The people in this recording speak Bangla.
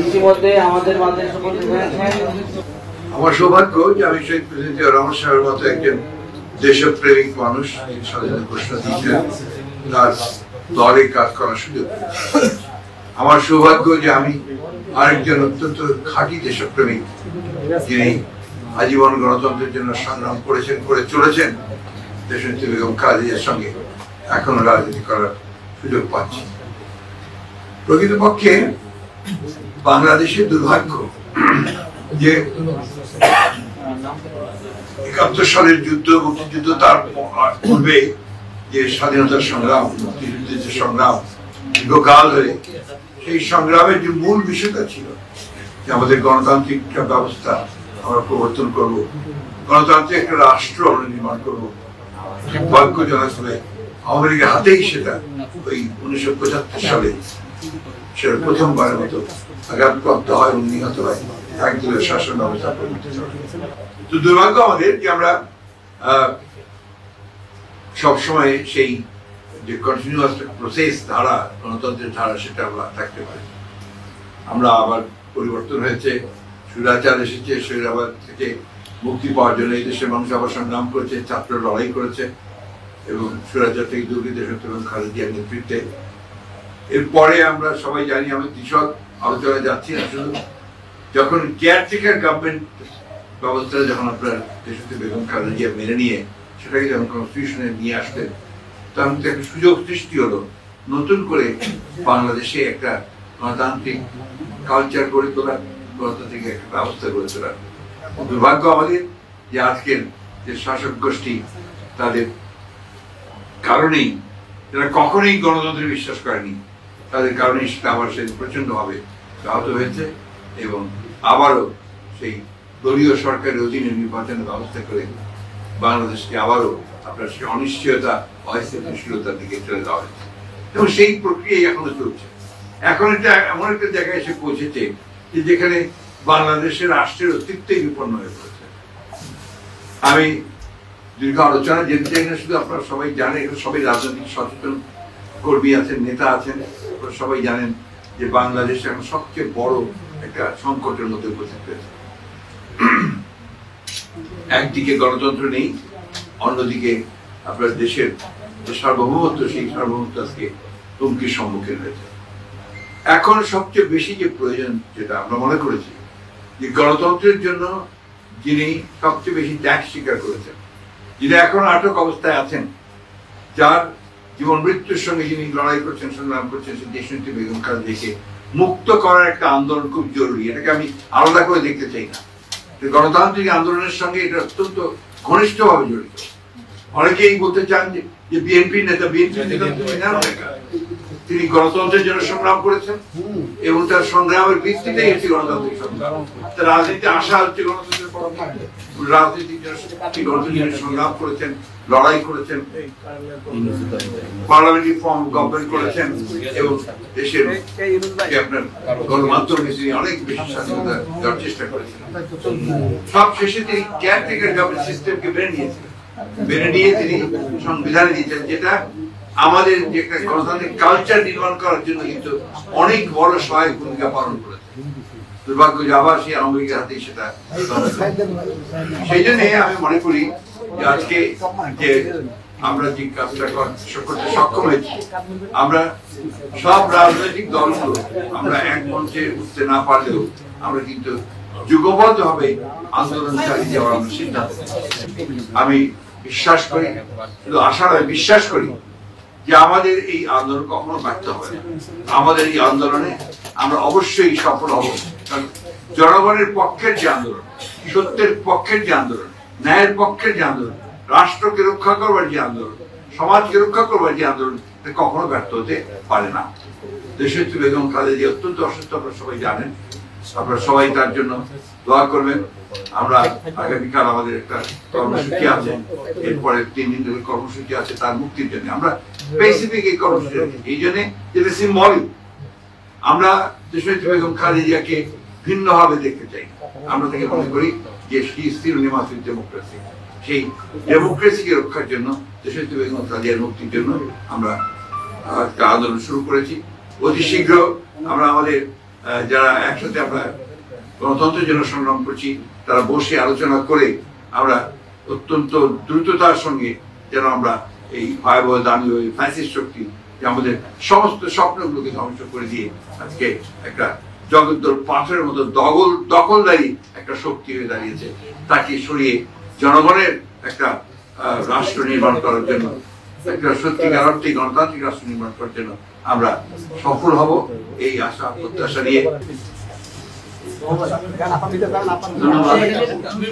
ইতিমধ্যে আমাদের মাঝে আমার সৌভাগ্য যে আমি শহীদ প্রেসিডেন্ট রহমান সাহেবের মতো একজন দেশপ্রেমিক মানুষ স্বাধীনতা ঘোষণা দিয়েছেন তার দলে কাজ করার সুযোগ। আমার সৌভাগ্য যে আমি আরেকজন অত্যন্ত খাঁটি দেশপ্রেমিক যিনি আজীবন গণতন্ত্রের জন্য সংগ্রাম করেছেন, করে চলেছেন, দেশনেত্রী বেগম খালেদা জিয়ার সঙ্গে এখনো রাজনীতি করার সুযোগ পাচ্ছি। প্রকৃতপক্ষে বাংলাদেশের দুর্ভাগ্য যে ৭১ সালের যুদ্ধ, মুক্তিযুদ্ধ, তার পূর্বে যে স্বাধীনতার সংগ্রাম, মুক্তিযুদ্ধের যে সংগ্রাম দীর্ঘকাল ধরে, সেই সংগ্রামের যে মূল বিষয়টা ছিল যে আমাদের গণতান্ত্রিক ব্যবস্থা আমরা প্রবর্তন করব, গণতান্ত্রিক একটা রাষ্ট্র আমরা নির্মাণ করবো, ভাগ্যজনক হলে আওয়ামী লীগের হাতেই সেটা ওই ১৯৭৫ সালে সেটা প্রথমবারের মতো আঘাতপ্রাপ্ত হয় এবং নিহত হয় একদলীয় শাসন ব্যবস্থা। তো দুর্ভাগ্য আমাদের যে আমরা সবসময় সেই যে কন্টিনিউয়াস প্রসেস ধারা, গণতন্ত্রের ধারা, সেটা আমরা থাকতে পারি। আমরা আবার পরিবর্তন হয়েছে, স্বৈরাচার এসেছে, স্বৈরাচার থেকে মুক্তি পাওয়ার জন্য এই দেশের মানুষ আবার সংগ্রাম করেছে, ছাত্র লড়াই করেছে এবং স্বৈরাচার থেকে দুর্নীতি দেশত্ব এবং খালেদা জিয়ার নেতৃত্বে। এরপরে আমরা সবাই জানি, আমি কৃষক আলোচনায় যাচ্ছি না, শুধু যখন কেয়ারটেকার গভর্নমেন্ট ব্যবস্থাটা যখন আপনার দেশত্ব বেগম খালেদা জিয়া মেনে নিয়ে সেটাকে যখন কনস্টিটিউশনে নিয়ে আসতেন, তখন একটা সুযোগ সৃষ্টি হলো নতুন করে বাংলাদেশে একটা গণতান্ত্রিক কালচার গড়ে তোলার, গণতান্ত্রিক একটা ব্যবস্থা গড়ে তোলার। দুর্ভাগ্য আমাদের যে আজকের যে শাসক গোষ্ঠী, তাদের কারণেই, যারা কখনোই গণতন্ত্রে বিশ্বাস করেনি, তাদের কারণেই সেটা আবার সে প্রচন্ডভাবে ব্যাহত হয়েছে এবং আবারও সেই দলীয় সরকারের অধীনে নির্বাচনের ব্যবস্থা করে বাংলাদেশকে আবারও আপনার সেই অনিশ্চয়তা, অস্থিতিশীলতার দিকে চলে যাওয়া হয়েছে এবং সেই প্রক্রিয়াই এখনো চলছে। এখন এটা এমন একটা জায়গায় এসে পৌঁছেছে যে যেখানে বাংলাদেশের রাষ্ট্রের অস্তিত্বই বিপন্ন হয়ে পড়েছে। আমি দীর্ঘ আলোচনা যেতে চাই না, শুধু আপনারা সবাই জানেন, সবাই রাজনৈতিক সচেতন কর্মী আছেন, নেতা আছেন, আপনারা সবাই জানেন যে বাংলাদেশ এখন সবচেয়ে বড় একটা সংকটের মধ্যে উপস্থিত হয়েছে। একদিকে গণতন্ত্র নেই, অন্যদিকে আপনার দেশের যে সার্বভৌমত্ব, সেই সার্বভৌমত্ব আজকে হুমকির সম্মুখীন হয়েছে। এখন সবচেয়ে বেশি যে প্রয়োজন, যেটা আমরা মনে করেছি, যে গণতন্ত্রের জন্য যিনি সবচেয়ে বেশি ত্যাগ স্বীকার করেছেন, যিনি এখন আটক অবস্থায় আছেন, যার জীবন মৃত্যুর সঙ্গে যিনি লড়াই করছেন, সংগ্রাম করছেন, সেই দেশনেত্রী বেগম খালেদা জিয়াকে মুক্ত করার একটা আন্দোলন খুব জরুরি। এটাকে আমি আলাদা করে দেখতে চাই না, গণতান্ত্রিক আন্দোলনের সঙ্গে এটা অত্যন্ত ঘনিষ্ঠভাবে জড়িত। অনেকেই বলতে চান যে বিএনপি নেতা, তিনি গণতন্ত্রের জন্য সংগ্রাম করেছেন এবং তার সংগ্রামের ভিত্তিতেই হচ্ছে গণতান্ত্রিক সংগ্রাম। তার রাজনীতি আশা হচ্ছে গণতন্ত্রের পক্ষে, রাজনীতির জন্য গণতন্ত্রের সংগ্রাম করেছেন, লড়াই করেছেন, পার্লামেন্টারি ফর্ম গভর্নমেন্ট করেছেন এবং দেশের আপনার গণমাধ্যমে তিনি অনেক বেশি স্বাধীনতা দেওয়ার চেষ্টা করেছেন। সব শেষে তিনি কেয়ারটেকার গভর্নমেন্ট সিস্টেমকে মেনে নিয়েছেন, মেনে নিয়ে তিনি সংবিধানে দিয়েছেন, যেটা আমাদের যে একটা গণতান্ত্রিক কালচার নির্মাণ করার জন্য কিন্তু অনেক বড় সহায়ক ভূমিকা পালন করেছে। দুর্ভাগ্য যে আবার সেই আওয়ামী লীগের হাতেই সেটা। সেই জন্য আমি মনে করি যে আজকে যে আমরা যে কাজটা করতে সক্ষম হয়েছি, আমরা সব রাজনৈতিক দলগুলো আমরা এক মঞ্চে উঠতে না পারলেও আমরা কিন্তু যুগবদ্ধ ভাবে আন্দোলন চালিয়ে যাওয়ার আমরা সিদ্ধান্ত। আমি বিশ্বাস করি, শুধু আশা নয়, বিশ্বাস করি যে আমাদের এই আন্দোলন কখনো ব্যর্থ হবে না। আমাদের এই আন্দোলনে আমরা অবশ্যই সফল হব, কারণ জনগণের পক্ষের যে আন্দোলন, সত্যের পক্ষের যে আন্দোলন, ন্যায়ের পক্ষের যে আন্দোলন, রাষ্ট্রকে রক্ষা করবার যে আন্দোলন, সমাজকে রক্ষা করবার যে আন্দোলন, কখনো ব্যর্থ হতে পারে না। দেশনেত্রী বেগম খালেদা জিয়া অত্যন্ত অসুস্থ, আপনারা সবাই জানেন, আপনারা সবাই তার জন্য দোয়া করবেন। আমরা আগামীকাল আমাদের একটা কর্মসূচি আছে, এরপরে 3 দিন ধরে কর্মসূচি আছে তার মুক্তির জন্য। আমরা স্পেসিফিক এই কর্মসূচি এই জন্য যেটা সিম্বলিক, আমরা দেশনেত্রী বেগম খালেদা জিয়াকে ভিন্নভাবে দেখতে চাই। আমরা তাকে মনে করি যে ডেমোক্রেসি, সেই ডেমোক্রেসিকে রক্ষার জন্য, দেশনেত্রী বেগম খালেদা জিয়ার মুক্তির জন্য আমরা একটা আন্দোলন শুরু করেছি অতি শীঘ্র আমরা আমাদের যারা একসাথে আমরা গণতন্ত্রের জন্য সংগ্রাম করছি তারা বসে আলোচনা করে আমরা অত্যন্ত দ্রুততার সঙ্গে যেন আমরা এই ভয়াবহ দামি ওই ফ্যাসিস্ট শক্তি যে আমাদের সমস্ত স্বপ্নগুলোকে ধ্বংস করে দিয়ে আজকে একটা জগদ্দল পাথরের মতো দখলদারি একটা শক্তি হয়ে দাঁড়িয়েছে, তাকে সরিয়ে জনগণের একটা রাষ্ট্র নির্মাণ করার জন্য, একটা সত্যিকার অর্থে গণতান্ত্রিক রাষ্ট্র নির্মাণ করার জন্য আমরা সফল হব এই আশা প্রত্যাশা নিয়ে। ধন্যবাদ।